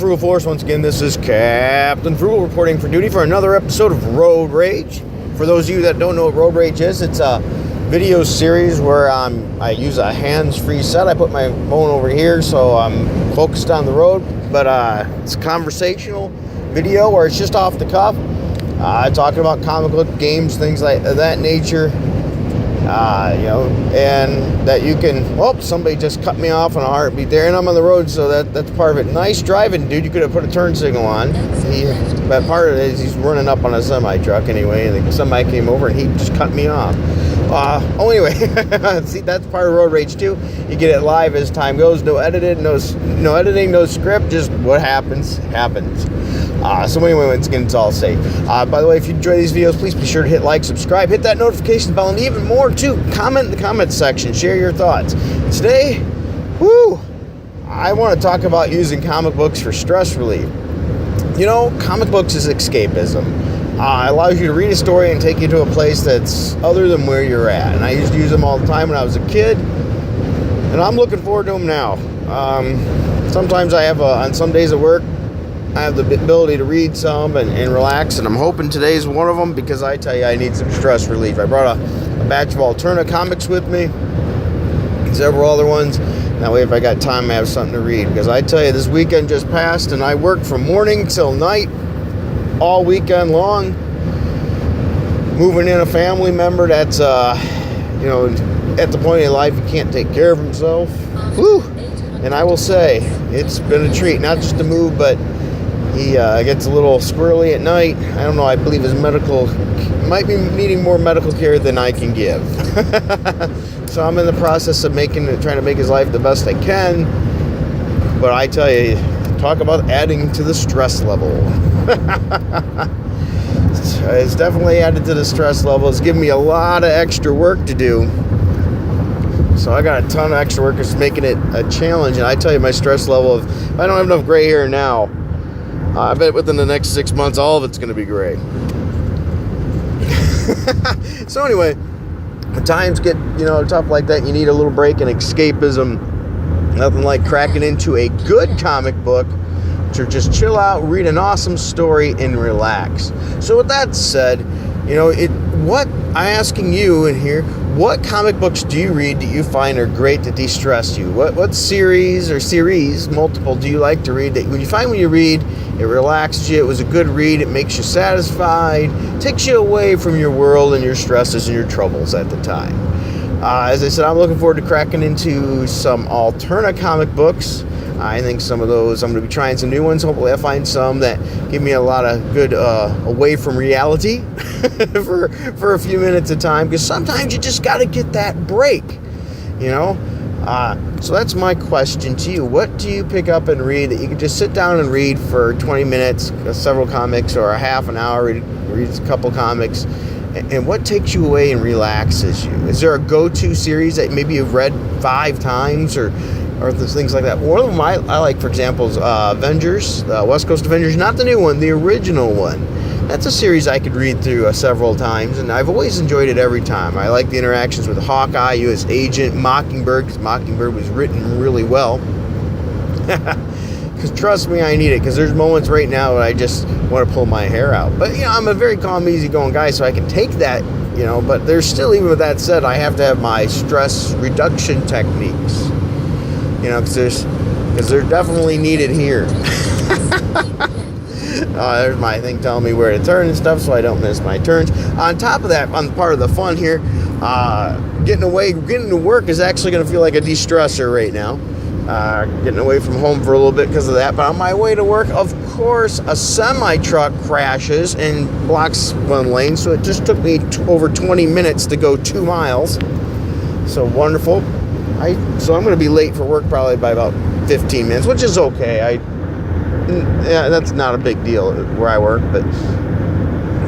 Frugal Force. Once again, this is Captain Frugal reporting for duty for another episode of Road Rage. For those of you that don't know what Road Rage is, it's a video series where I use a hands-free set. I put my phone over here so I'm focused on the road, but it's a conversational video where it's just off the cuff. Talking about comic book games, things like that nature. And that you can, somebody just cut me off on a heartbeat there, and I'm on the road, so that's part of it. Nice driving, dude. You could have put a turn signal on. But part of it is he's running up on a semi-truck anyway, and the semi came over, and he just cut me off. Anyway, see, that's part of Road Rage too. You get it live as time goes. No editing, no editing, no script. Just what happens. So anyway, once again, it's all safe. By the way, if you enjoy these videos, please be sure to hit like, subscribe, hit that notification bell, and even more too, comment in the comments section. Share your thoughts. Today, I want to talk about using comic books for stress relief. You know, comic books is escapism. It allows you to read a story and take you to a place that's other than where you're at. And I used to use them all the time when I was a kid, and I'm looking forward to them now. Sometimes I have, on some days at work, I have the ability to read some and relax, and I'm hoping today's one of them, because I tell you, I need some stress relief. I brought a batch of Alterna comics with me, several other ones. That way, if I got time, I have something to read. Because I tell you, this weekend just passed, and I worked from morning till night, all weekend long, moving in a family member that's, at the point in life he can't take care of himself. Whew! And I will say, it's been a treat, not just to move, but he gets a little squirrely at night. I don't know, I believe his might be needing more medical care than I can give. So I'm in the process of trying to make his life the best I can. But I tell you, talk about adding to the stress level. It's definitely added to the stress level. It's given me a lot of extra work to do. So I got a ton of extra work. It's making it a challenge. And I tell you, my stress level if I don't have enough gray hair now, I bet within the next 6 months, all of it's going to be gray. So anyway, when times get, tough like that, you need a little break and escapism. Nothing like cracking into a good comic book to just chill out, read an awesome story, and relax. So with that said, I'm asking you in here, what comic books do you read that you find are great to de-stress you? What series multiple, do you like to read that when you read, it relaxes you, it was a good read, it makes you satisfied, takes you away from your world and your stresses and your troubles at the time? As I said, I'm looking forward to cracking into some Alterna comic books. I think some of those, I'm going to be trying some new ones. Hopefully I find some that give me a lot of good away from reality for a few minutes at a time, because sometimes you just got to get that break, So that's my question to you. What do you pick up and read that you can just sit down and read for 20 minutes, several comics, or a half an hour, read a couple comics, and what takes you away and relaxes you? Is there a go-to series that maybe you've read 5 times or things like that? One of them I like, for example, is Avengers, West Coast Avengers, not the new one, the original one. That's a series I could read through several times, and I've always enjoyed it every time. I like the interactions with Hawkeye, U.S. Agent, Mockingbird, because Mockingbird was written really well. Because trust me, I need it, because there's moments right now that I just want to pull my hair out. But, I'm a very calm, easygoing guy, so I can take that, but there's still, even with that said, I have to have my stress reduction techniques. Because they're definitely needed here. There's my thing telling me where to turn and stuff, so I don't miss my turns. On top of that, on part of the fun here, getting to work is actually going to feel like a de-stressor right now. Getting away from home for a little bit because of that. But on my way to work, of course, a semi-truck crashes and blocks one lane, so it just took me over 20 minutes to go 2 miles. So wonderful. So I'm going to be late for work probably by about 15 minutes, which is okay. That's not a big deal where I work, but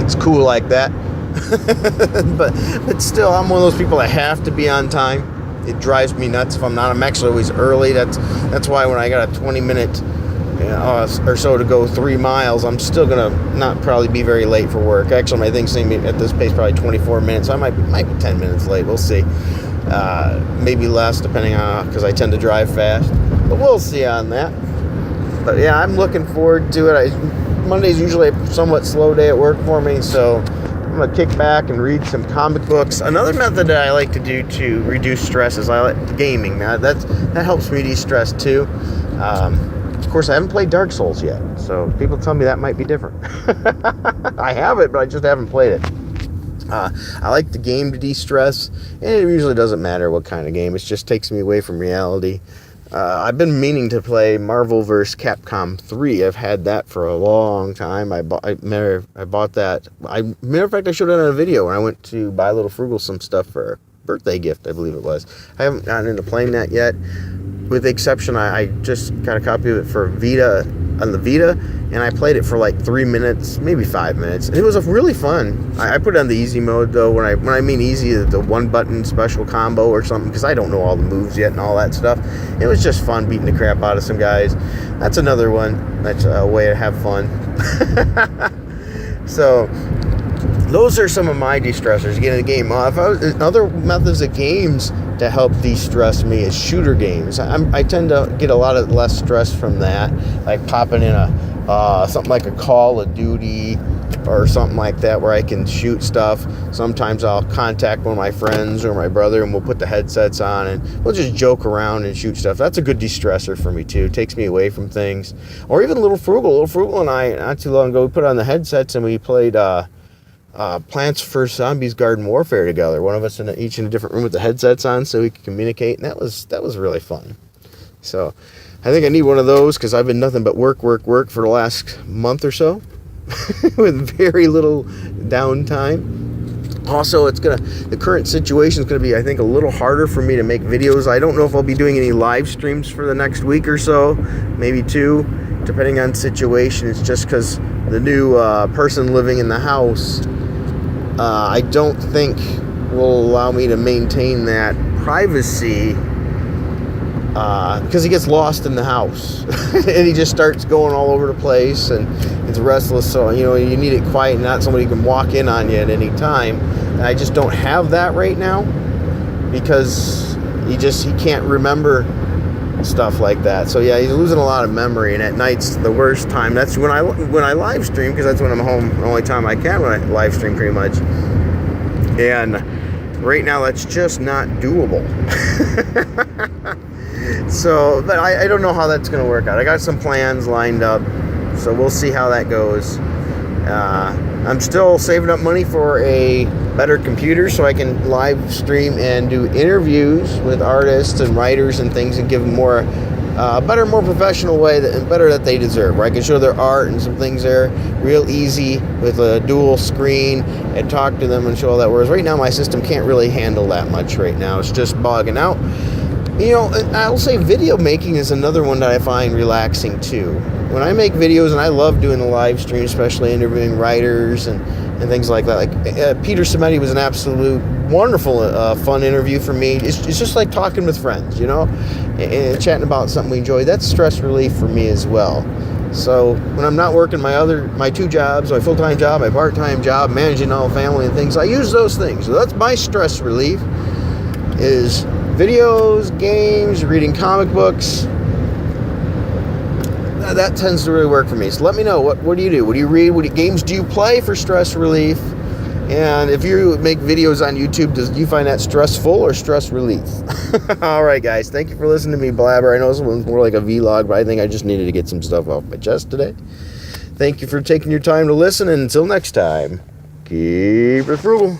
it's cool like that. but still, I'm one of those people that have to be on time. It drives me nuts if I'm not. I'm actually always early. That's why when I got a 20-minute or so to go 3 miles, I'm still going to not probably be very late for work. Actually, my thing's saying at this pace probably 24 minutes. So I might be 10 minutes late. We'll see. Maybe less, depending on, because I tend to drive fast. But we'll see on that. But yeah, I'm looking forward to it. Monday's usually a somewhat slow day at work for me, so I'm gonna kick back and read some comic books. Another method that I like to do to reduce stress is I like gaming. Now that helps me de-stress too. Of course, I haven't played Dark Souls yet, so people tell me that might be different. I have it, but I just haven't played it. I like the game to de-stress, and it usually doesn't matter what kind of game. It just takes me away from reality. I've been meaning to play Marvel vs. Capcom 3. I've had that for a long time. I bought that. Matter of fact, I showed it on a video when I went to buy Little Frugal some stuff for a birthday gift, I believe it was. I haven't gotten into playing that yet. With the exception, I just got a copy of it for Vita, on the Vita, and I played it for like 3 minutes, maybe 5 minutes. It was really fun. I put it on the easy mode though. When I mean easy, the one button special combo or something, because I don't know all the moves yet and all that stuff. It was just fun beating the crap out of some guys. That's another one. That's a way to have fun. So those are some of my de-stressors. Getting the game off. Other methods of games to help de-stress me is shooter games. I tend to get a lot of less stress from that, like popping in something like a Call of Duty or something like that where I can shoot stuff. Sometimes I'll contact one of my friends or my brother and we'll put the headsets on and we'll just joke around and shoot stuff. That's a good de-stressor for me too. It takes me away from things. Or even Little Frugal. Little Frugal and I, not too long ago, we put on the headsets and we played Plants vs. Zombies Garden Warfare together. One of us each in a different room with the headsets on so we could communicate, and that was really fun. So I think I need one of those because I've been nothing but work for the last month or so with very little downtime. Also, the current situation is gonna be, I think, a little harder for me to make videos. I don't know if I'll be doing any live streams for the next week or so, maybe 2, depending on situation. It's just because the new person living in the house, I don't think will allow me to maintain that privacy because he gets lost in the house and he just starts going all over the place and it's restless. So you need it quiet and not somebody who can walk in on you at any time. And I just don't have that right now because he can't remember stuff like that. So yeah, he's losing a lot of memory, and at night's the worst time. That's when I live stream, because that's when I'm home. The only time I can when I live stream, pretty much. And right now, that's just not doable. So, but I don't know how that's going to work out. I got some plans lined up, so we'll see how that goes. I'm still saving up money for a better computer so I can live stream and do interviews with artists and writers and things and give them more better, more professional way that they deserve, where I can show their art and some things there real easy with a dual screen and talk to them and show all that. Whereas right now my system can't really handle that much right now. It's just bogging out. I'll say video making is another one that I find relaxing too. When I make videos, and I love doing the live stream, especially interviewing writers and things like that. Like Peter Cimetti was an absolute wonderful, fun interview for me. It's just like talking with friends, and chatting about something we enjoy. That's stress relief for me as well. So when I'm not working my 2 jobs, my full-time job, my part-time job, managing all family and things, I use those things. So that's my stress relief, is videos, games, reading comic books. That tends to really work for me. So let me know, what do you do? What do you read? What games do you play for stress relief? And if you make videos on YouTube, do you find that stressful or stress relief? All right, guys. Thank you for listening to me blabber. I know this one's more like a vlog, but I think I just needed to get some stuff off my chest today. Thank you for taking your time to listen, and until next time, keep it frugal.